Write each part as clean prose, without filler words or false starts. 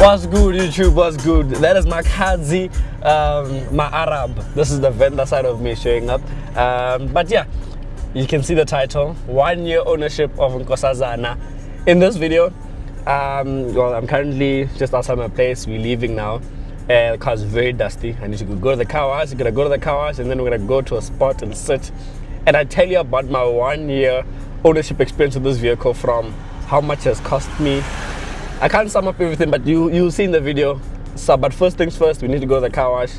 What's good, YouTube? What's good? That is my Kazi, my Arab. This is the vendor side of me showing up. But yeah, you can see the title, 1 year ownership of Nkosazana. In this video, well, I'm currently just outside my place. We're leaving now. The car's very dusty. I need to go to the car wash. We're gonna go to the car wash and then we're gonna go to a spot and sit. And I tell you about my 1 year ownership experience with this vehicle, from how much it has cost me. I can't sum up everything, but you'll see in the video. So, but first things first, we need to go to the car wash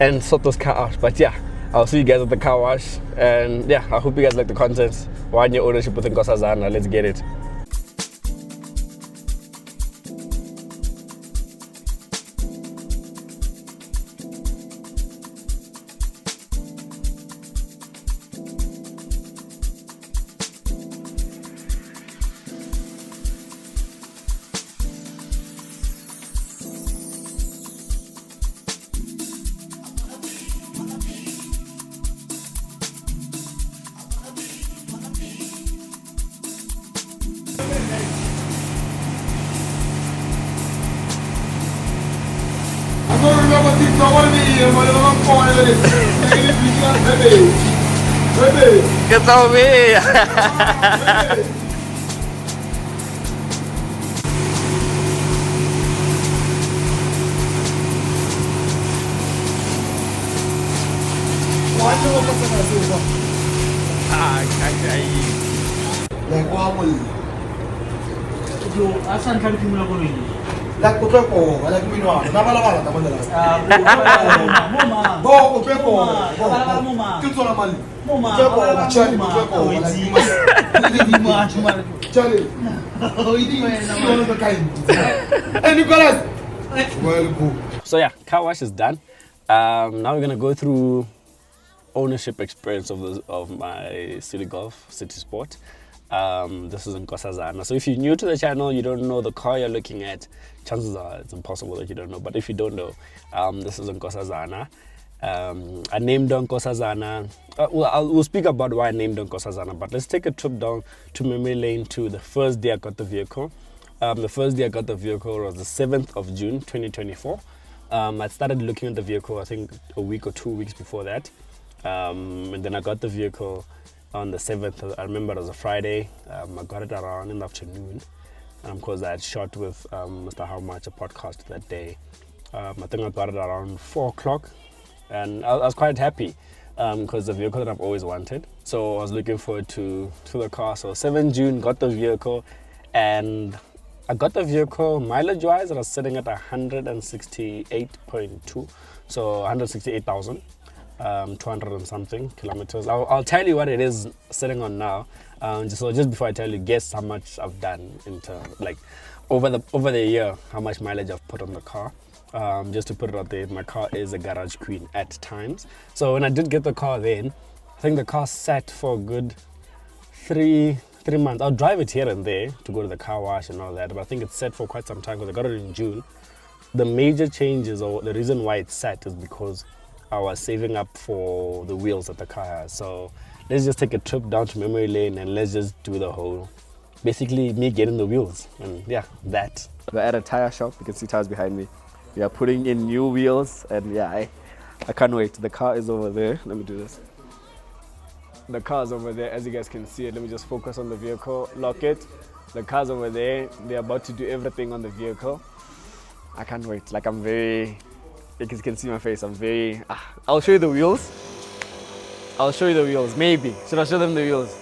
and sort this car out. But yeah, I'll see you guys at the car wash. And yeah, I hope you guys like the content. 1 year ownership with Nkosazana. Let's get it. It's over here. So yeah, car wash is done. Now we're gonna go through ownership experience of my Citi Golf, Citi Sport. This is Nkosazana. So if you're new to the channel, you don't know the car you're looking at, chances are it's impossible that you don't know. But if you don't know, this is Nkosazana. I named Nkosazana. We'll speak about why I named Nkosazana, but let's take a trip down to memory lane to the first day I got the vehicle. The first day I got the vehicle was the 7th of June 2024. I started looking at the vehicle, I think a week or 2 weeks before that. And then I got the vehicle on the 7th. I remember it was a Friday. I got it around in the afternoon because I had shot with Mr. How Much a podcast that day. I think I got it around 4 o'clock, and I was quite happy because the vehicle that I've always wanted. So I was looking forward to the car. So 7 June, got the vehicle, and I got the vehicle mileage-wise. I was sitting at 168.2, so 168,000. 200 and something kilometers. I'll tell you what it is sitting on now. Just before I tell you, guess how much I've done over the year, how much mileage I've put on the car. Just to put it out there, my car is a garage queen at times. So when I did get the car then, I think the car sat for a good three months. I'll drive it here and there to go to the car wash and all that, but I think it's sat for quite some time because I got it in June. The major changes, or the reason why it's sat, is because I was saving up for the wheels that the car has. So let's just take a trip down to memory lane and let's just do the whole, basically me getting the wheels. And yeah, that. We're at a tire shop. You can see tires behind me. We are putting in new wheels, and yeah, I can't wait. The car is over there. Let me do this. The car's over there, as you guys can see it. Let me just focus on the vehicle, lock it. The car's over there. They're about to do everything on the vehicle. I can't wait. Like, I'm very, you can see my face, I'm very, I'll show you the wheels. I'll show you the wheels, maybe. Should I show them the wheels?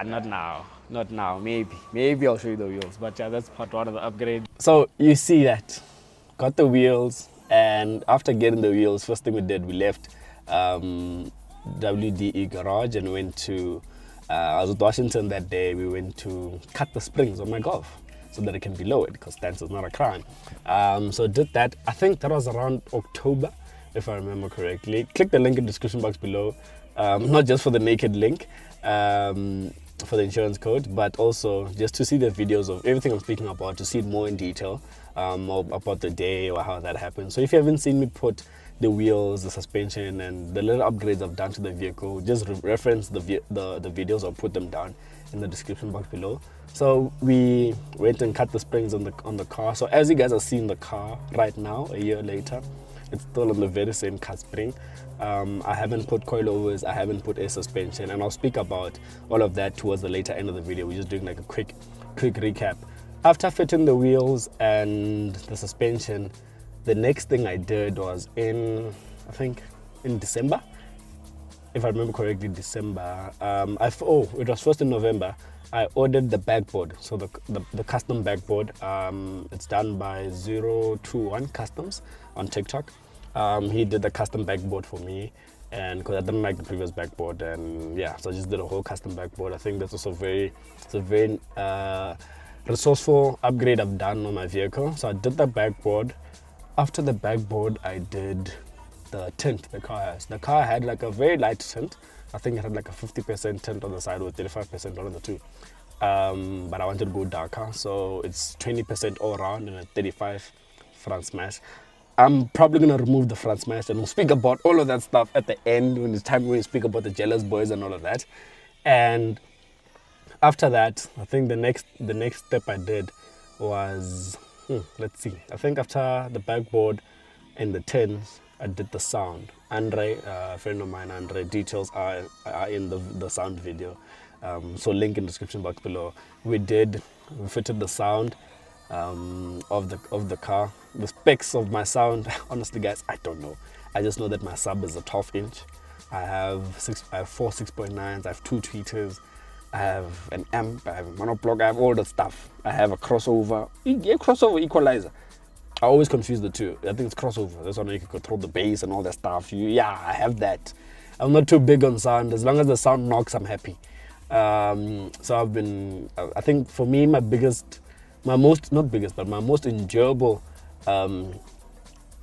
Not now. Not now, maybe. Maybe I'll show you the wheels. But yeah, that's part one of the upgrade. So you see that. Got the wheels, and after getting the wheels, first thing we did, we left WDE garage and went to, I was at Washington that day. We went to cut the springs on my Golf so that it can be lowered, because stance is not a crime. So did that. I think that was around October, if I remember correctly. Click the link in the description box below, not just for the naked link, for the insurance code, but also just to see the videos of everything I'm speaking about, to see it more in detail, more about the day or how that happened. So if you haven't seen me put the wheels, the suspension, and the little upgrades I've done to the vehicle, just reference the videos or put them down in the description box below. So we went and cut the springs on the car. So as you guys are seeing the car right now, a year later, it's still on the very same cut spring. I haven't put coilovers, I haven't put air suspension, and I'll speak about all of that towards the later end of the video. We're just doing like a quick recap. After fitting the wheels and the suspension, the next thing I did was I think in December, if I remember correctly, December. It was first in November. I ordered the backboard, so the custom backboard. It's done by 021 Customs on TikTok. He did the custom backboard for me, and because I didn't like the previous backboard, and yeah, so I just did a whole custom backboard. I think that's also it's a very resourceful upgrade I've done on my vehicle. So I did the backboard. After the backboard, I did the tint the car has. The car had like a very light tint. I think it had like a 50% tint on the side with 35% on the two. But I wanted to go darker, so it's 20% all around and a 35 front smash. I'm probably gonna remove the front smash, and we'll speak about all of that stuff at the end when it's time when we speak about the jealous boys and all of that. And after that, I think the next step I did was let's see. I think after the backboard and the tins, I did the sound. Andre, a friend of mine, Andre, details are in the sound video. So link in the description box below. We fitted the sound of the car. The specs of my sound, honestly guys, I don't know. I just know that my sub is a 12-inch. I have 4 6.9s, I have 2 tweeters, I have an amp, I have a monoblock, I have all the stuff. I have a crossover equalizer. I always confuse the two. I think it's crossover. That's why you can control the bass and all that stuff. I have that. I'm not too big on sound. As long as the sound knocks, I'm happy. So I think for me, my most enjoyable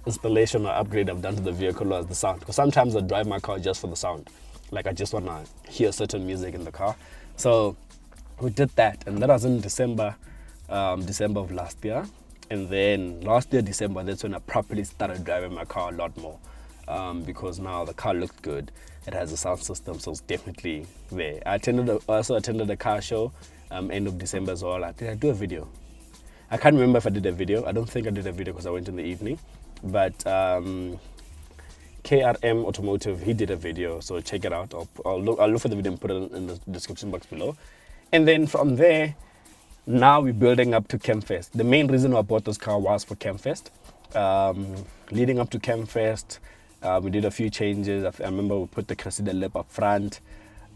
installation or upgrade I've done to the vehicle was the sound. Because sometimes I drive my car just for the sound. Like I just want to hear certain music in the car. So we did that, and that was in December of last year. And then last year, December, that's when I properly started driving my car a lot more, because now the car looked good. It has a sound system, so it's definitely there. I also attended a car show end of December as well. Did I do a video? I can't remember if I did a video. I don't think I did a video because I went in the evening. But KRM Automotive, he did a video, so check it out. I'll look for the video and put it in the description box below. And then from there, now we're building up to Campfest. The main reason I bought this car was for Campfest. Leading up to Campfest, we did a few changes. I remember we put the Cressida lip up front.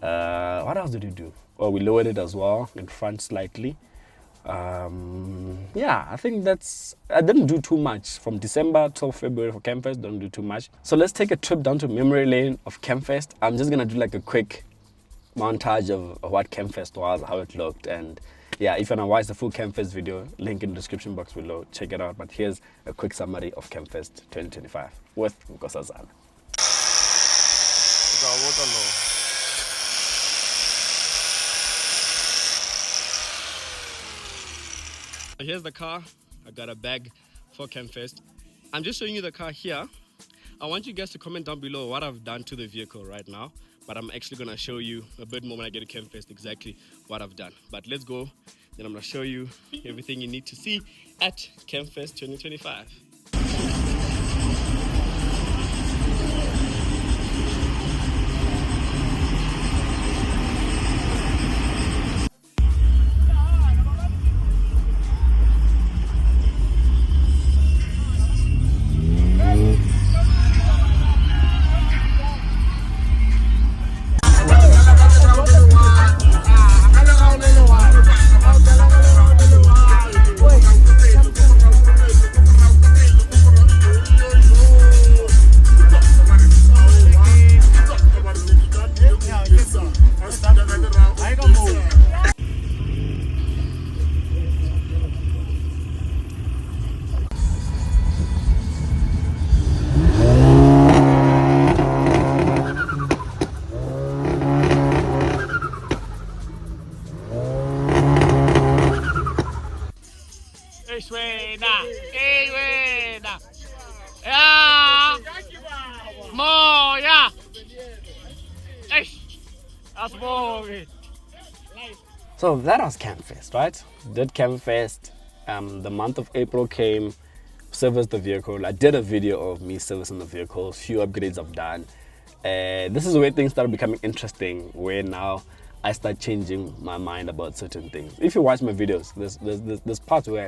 What else did we do? Oh, we lowered it as well in front slightly. I think I didn't do too much from December till February for Campfest. Don't do too much. So let's take a trip down to memory lane of Campfest. I'm just gonna do like a quick montage of what Campfest was, how it looked, and yeah, if you want to watch the full Campfest video, link in the description box below. Check it out. But here's a quick summary of Campfest 2025 with Nkosazana. Here's the car. I got a bag for Campfest. I'm just showing you the car here. I want you guys to comment down below what I've done to the vehicle right now. But I'm actually going to show you a bit more when I get to Campfest exactly what I've done. But let's go. Then I'm going to show you everything you need to see at Campfest 2025. So that was Campfest, right? Did Campfest. The month of April came, serviced the vehicle. I did a video of me servicing the vehicle, few upgrades I've done. This is where things started becoming interesting, where now I start changing my mind about certain things. If you watch my videos, there's parts where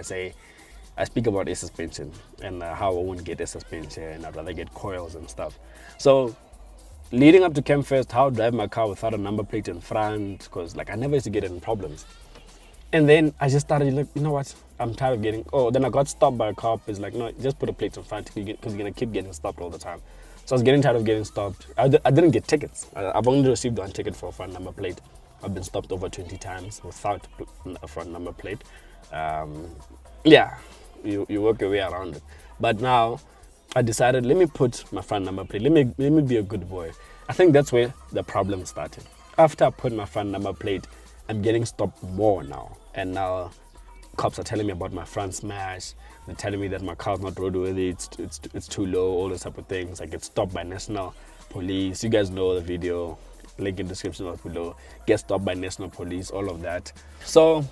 I speak about air suspension and how I won't get air suspension. I'd rather get coils and stuff. So leading up to Campfest, how to drive my car without a number plate in front, because like I never used to get in problems. And then I just started, like, you know what? I'm tired of getting. Oh, then I got stopped by a cop. It's like, no, just put a plate in front because you're gonna keep getting stopped all the time. So I was getting tired of getting stopped. I didn't get tickets. I've only received one ticket for a front number plate. I've been stopped over 20 times without a front number plate. Yeah, you work your way around it. But now I decided, let me put my front number plate. Let me be a good boy. I think that's where the problem started. After I put my front number plate, I'm getting stopped more now. And now cops are telling me about my front smash. They're telling me that my car's not roadworthy, it's too low, all those type of things. I get stopped by national police. You guys know the video, link in the description box below. Get stopped by national police, all of that. So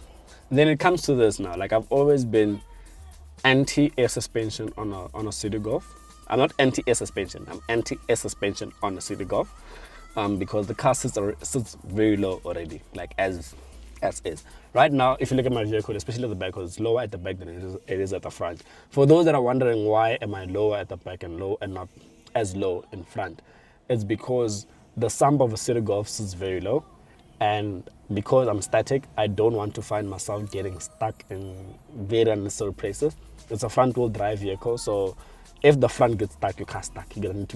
then it comes to this now. Like, I've always been anti-air suspension on a Citi Golf. I'm not anti-air suspension, I'm anti-air suspension on a Citi Golf. Because the car sits very low already, like as is. Right now, if you look at my vehicle, especially at the back, because it's lower at the back than it is at the front. For those that are wondering why am I lower at the back and not as low in front, it's because the sump of a Citi Golf sits very low, and because I'm static, I don't want to find myself getting stuck in very unnecessary places. It's a front-wheel drive vehicle, so if the front gets stuck, you can't stuck. You're gonna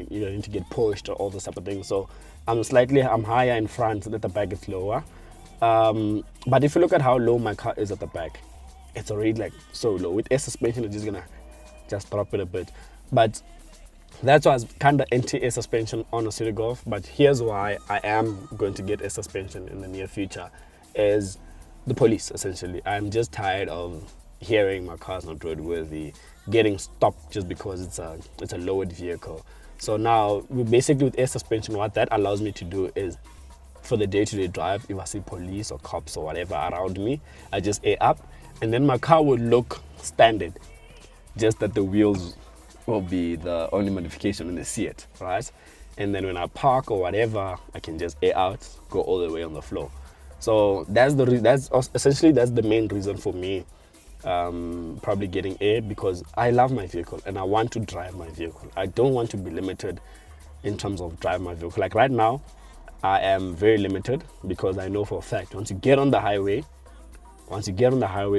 need to get pushed or all this type of thing. So I'm higher in front, so that the back is lower. But if you look at how low my car is at the back, it's already like so low. With air suspension, it's just gonna drop it a bit. But that's why I was kind of anti-air suspension on a Citi Golf. But here's why I am going to get air suspension in the near future: is the police. Essentially, I'm just tired of hearing my car's not roadworthy, getting stopped just because it's a lowered vehicle. So now, basically with air suspension, what that allows me to do is, for the day-to-day drive, if I see police or cops or whatever around me, I just air up, and then my car will look standard, just that the wheels will be the only modification when they see it, right? And then when I park or whatever, I can just air out, go all the way on the floor. So that's essentially the main reason for me probably getting air, because I love my vehicle and I want to drive my vehicle. I don't want to be limited in terms of driving my vehicle. Like right now, I am very limited because I know for a fact once you get on the highway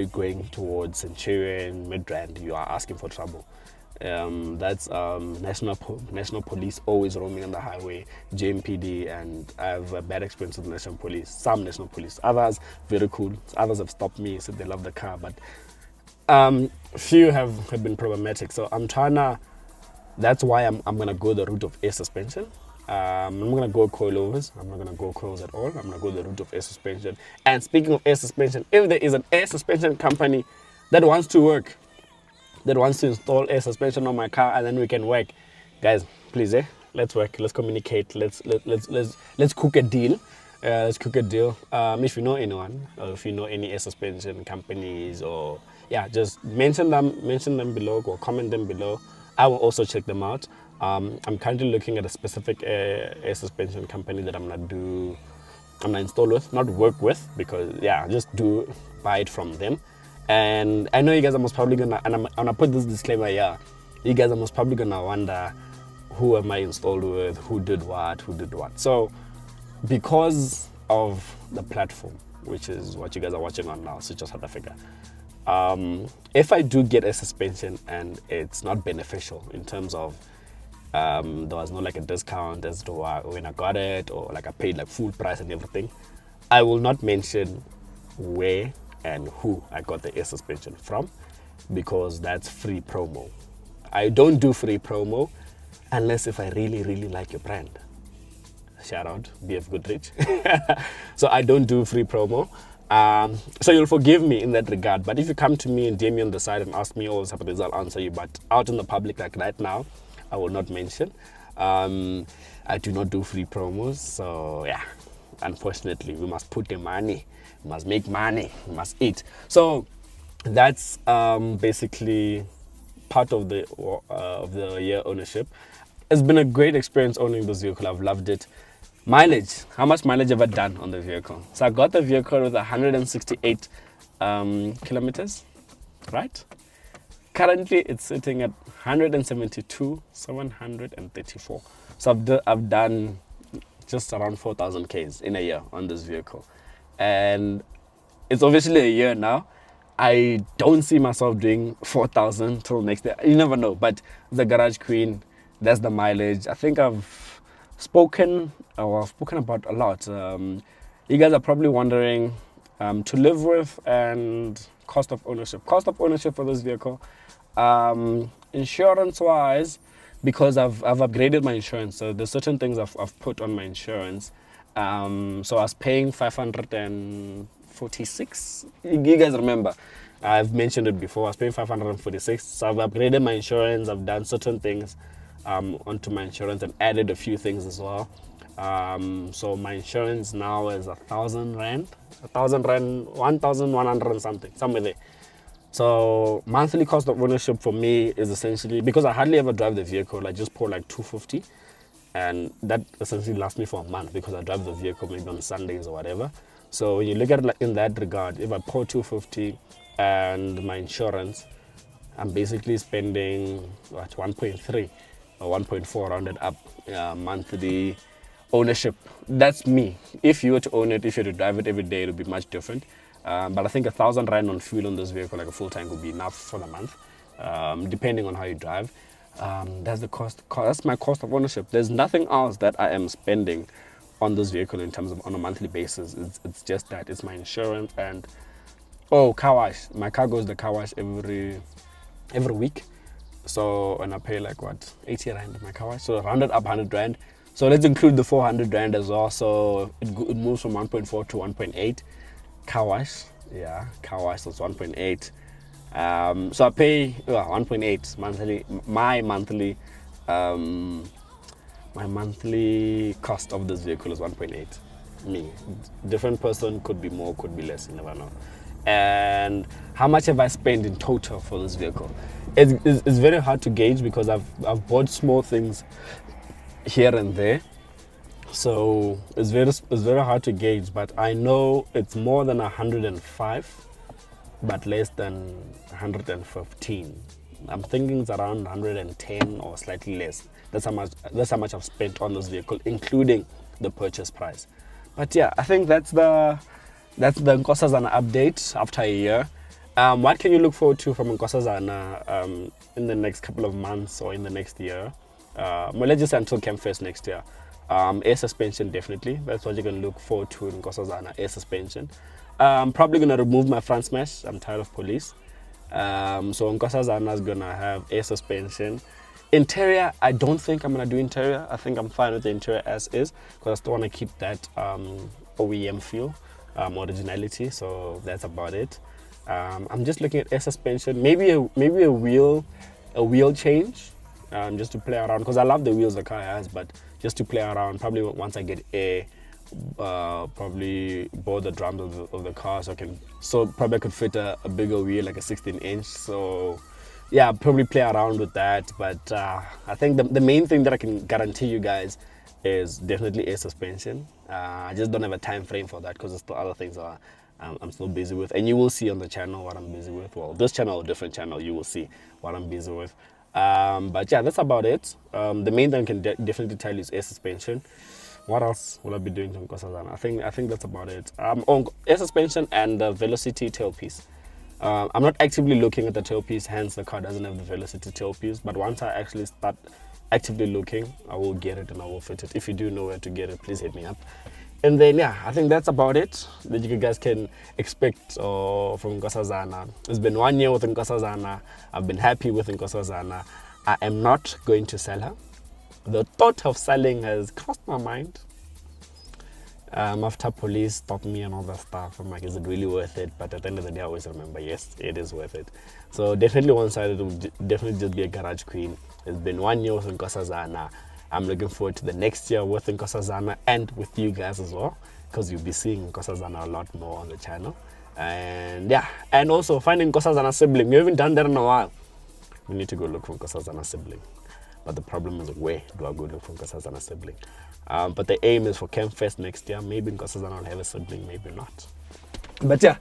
going towards Centurion, Midrand, you are asking for trouble. That's national police always roaming on the highway, JMPD, and I have a bad experience with national police. Some national police, others very cool. Others have stopped me, said they love the car, but few have been problematic. So that's why I'm gonna go the route of air suspension. I'm not gonna go coilovers. I'm not gonna go coils at all. I'm gonna go the route of air suspension. And speaking of air suspension, if there is an air suspension company that wants to install air suspension on my car, and then we can work, guys, please, let's work, let's communicate, let's cook a deal. If you know anyone, or if you know any air suspension companies, or just mention them below, or comment them below. I will also check them out. I'm currently looking at a specific air suspension company that I'm gonna install with, not work with, because just buy it from them. And I know you guys are most probably gonna, and I'm gonna put this disclaimer here, you guys are most probably gonna wonder, who am I installed with, who did what. So because of the platform, which is what you guys are watching on now, SwitchOff South Africa, if I do get a suspension and it's not beneficial in terms of there was no like a discount as to when I got it, or like I paid like full price and everything, I will not mention where and who I got the air suspension from, because that's free promo. I don't do free promo unless if I really, really like your brand. Shout out, BF Goodrich. So I don't do free promo. So you'll forgive me in that regard. But if you come to me and DM me on the side and ask me all this, I'll answer you. But out in the public, like right now, I will not mention. I do not do free promos. So unfortunately, we must put the money, we must make money, we must eat. So that's basically part of the year ownership. It's been a great experience owning this vehicle. I've loved it. Mileage. How much mileage have I done on the vehicle? So I got the vehicle with 168 kilometers, right? Currently, it's sitting at 172,734. So I've done just around 4,000 Ks in a year on this vehicle. And it's obviously a year now. I don't see myself doing 4,000 till next year. You never know. But the Garage Queen, that's the mileage. I think I've spoken about a lot. You guys are probably wondering to live with and cost of ownership. Cost of ownership for this vehicle. Insurance-wise, because I've upgraded my insurance, so there's certain things I've put on my insurance. So I was paying 546. You guys remember? I've mentioned it before. I was paying 546. So I've upgraded my insurance. I've done certain things onto my insurance and added a few things as well. So my insurance now is 1,000 rand, 1,100 and something, somewhere there. So monthly cost of ownership for me is essentially, because I hardly ever drive the vehicle, I just pour like 250, and that essentially lasts me for a month because I drive the vehicle maybe on Sundays or whatever. So when you look at it in that regard, if I pour 250 and my insurance, I'm basically spending what, 1.3 or 1.4 rounded up monthly ownership. That's me. If you were to own it, if you were to drive it every day, it would be much different. But I think 1,000 rand on fuel on this vehicle, like a full tank, would be enough for the month, depending on how you drive. That's the cost. That's my cost of ownership. There's nothing else that I am spending on this vehicle in terms of on a monthly basis. It's just that. It's my insurance and car wash. My car goes to the car wash every week. So and I pay like what, 80 rand on my car wash. So rounded up 100 rand. So let's include the 400 rand as well. So it moves from 1.4 to 1.8. Car wash, yeah, car wash, that's 1.8. So I pay 1.8 monthly. My monthly cost of this vehicle is 1.8. Me, different person, could be more, could be less, you never know. And how much have I spent in total for this vehicle? It's very hard to gauge because I've bought small things here and there. So it's very hard to gauge, but I know it's more than 105, but less than 115. I'm thinking it's around 110 or slightly less. That's how much I've spent on this vehicle, including the purchase price. But yeah, I think that's the Nkosazana update after a year. What can you look forward to from Nkosazana in the next couple of months or in the next year? Well, let's just say until Campfest next year. Air suspension, definitely. That's what you're going to look forward to in Nkosazana, air suspension. I'm probably going to remove my front smash. I'm tired of police. So Nkosazana is going to have air suspension. Interior, I don't think I'm going to do interior. I think I'm fine with the interior as is because I still want to keep that OEM feel, originality. So that's about it. I'm just looking at air suspension. Maybe a wheel change, just to play around because I love the wheels the car has, but just to play around. Probably once I get air, probably bore the drums of the car so probably I could fit a bigger wheel, like a 16-inch. So yeah, probably play around with that. But I think the main thing that I can guarantee you guys is definitely air suspension. I just don't have a time frame for that because there's still other things I'm still busy with, and you will see on the channel what I'm busy with. Well, this channel or different channel, you will see what I'm busy with. But yeah, that's about it. The main thing I can definitely tell you is air suspension. What else will I be doing to Nkosazana? I think that's about it. On air suspension and the Velocity tailpiece. I'm not actively looking at the tailpiece, hence the car doesn't have the Velocity tailpiece. But once I actually start actively looking, I will get it and I will fit it. If you do know where to get it, please hit me up. And then yeah, I think that's about it that you guys can expect from Nkosazana. It's been 1 year with Nkosazana. I've been happy with Nkosazana. I am not going to sell her. The thought of selling has crossed my mind. After police stopped me and all that stuff, I'm like, is it really worth it? But at the end of the day, I always remember, yes, it is worth it. So definitely one side, it will definitely just be a garage queen. It's been 1 year with Nkosazana. I'm looking forward to the next year with Nkosazana and with you guys as well. because you'll be seeing Nkosazana a lot more on the channel. And yeah, and also finding Nkosazana sibling. We haven't done that in a while. We need to go look for Nkosazana sibling. But the problem is, where do I go look for Nkosazana sibling? But the aim is for Campfest next year. Maybe Nkosazana will have a sibling, maybe not. But yeah,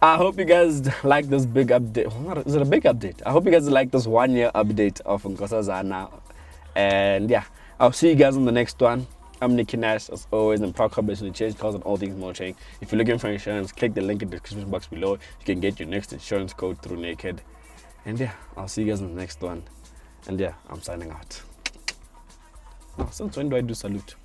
I hope you guys like this big update. Is it a big update? I hope you guys like this 1 year update of Nkosazana. And yeah, I'll see you guys on the next one. I'm Nicky Nash, as always, and Proud Corporation to change cars and all things more change. If you're looking for insurance, click the link in the description box below. You can get your next insurance code through Naked. And yeah, I'll see you guys in the next one. And yeah, I'm signing out. Now, since when do I do salute?